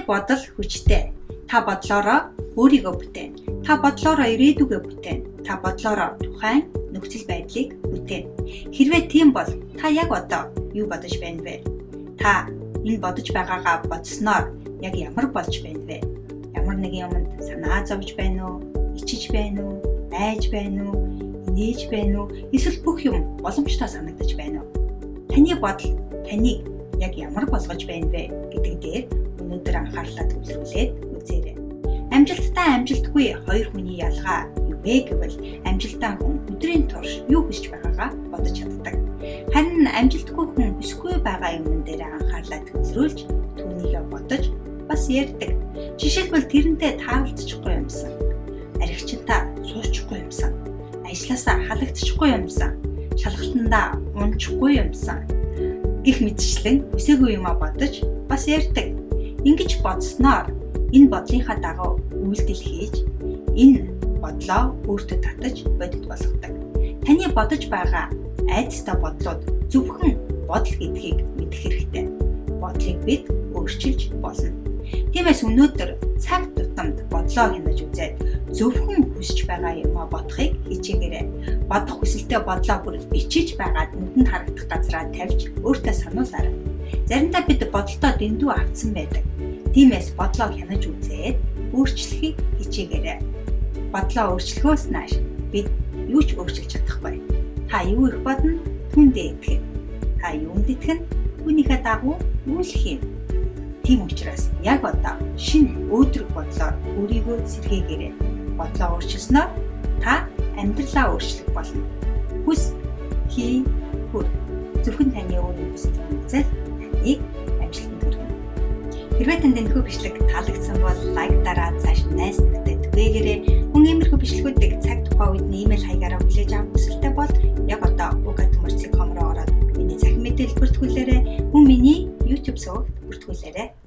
бодол хүчтэй. Та бодлоороо өөрийгөө бүтээн. Та бодлоороо ирээдүгөө бүтээн. Та бодлоороо тухайн нөхцөл байдлыг бүтээн. Хэрвээ тийм бол та яг одоо юу бодож байна вэ? Та энэ бодож байгаагаа бодсноор яг ямар болж байна вэ? Ямар нэгэн юмд санаа зовж байна уу? Ичиж байна уу? Айж байна уу? Инээж байна уу? Эсвэл бүх юм боломжтой санагдаж байна уу? Таны бодол таныг яг ямар болгож байна вэ гэдэг дээр өнөөдөр анхаарлаа төвлөрүүлээд үзээрэй. Амжилттай амжилтгүй хоёр хүний ялгаа юу вэ гэвэл амжилттай хүн өдрийн турш юу хийж байгаагаа бодож чаддаг. Харин амжилтгүй хүн хүсэхгүй байгаа юм дээр анхаарлаа төвлөрүүлж түүнийгээ бодож бас ярьдаг. Жишээлбэл тэрнтэй таалцчихгүй юмсан. Аригчинтаа суучхгүй юмсан. Ажлаасаа халагдчихгүй юмсан. Шалгалтандаа унчихгүй юмсан. Гэх мэтчлэн үсээгүй юмаа бодож бас ярьдаг. Ингэж бодсноор энэ бодлынхаа дагуу үйлдэл хийж энэ бодлоо өөртөө татаж бодит болгодог. Таны бодож байгаа айдастай бодлууд зөвхөн бодол гэдгийг мэдэх хэрэгтэй. Бодлыг бид өөрчилж болно. Тиймээс өнөөдөр цаг тутамд бодлоо хянаж үзээд зөвхөн хүсэж байгаа юмаа бодохыг хичээгээрэй. Бодох хүсэлтэй бодлоо бүр бичиж байгаад нүдэнд харагдах газараа тавьж өөртөө сануулаарай. Заримдаа бид бодлоо дэндүү авцсан байдаг. Тиймээс бодлоо хянаж үзээд өөрчлөхийг хичээгээрэй. Бодлоо өөрчлөхөөс нааш бид юу ч өөрчилж чадахгүй. Та юу их бодно, түүндээ итгэх. Та юунд итгэх нь түүнийхээ дагуу үйлэх юм. Тийм учраас яг одоо шинэ өөдрөг бодлоор өөрийгөө сэргээгээрэй. Бодлоо өөрчилснөөр та амьдралаа өөрчлөх болно. Хүс, хий, хүр. Зөвхөн таны өөрийн хүсэл үзэл таныг амжилтанд хүргэнэ. Хэрвээ танд энэхүү бичлэг таалагдсан бол лайк дараад цааш найз нөхдөд түгээгээрэй. Мөн иймэрхүү бичлэгүүдийг цаг тухай үед имэйл хаягаараа хүлээж авах хүсэлтэй бол яг одоо uga@comro ороод миний цахим мэдээлэл бүртгүүлээрэй. Мөн миний YouTube сувагт бүртгүүлээрэй.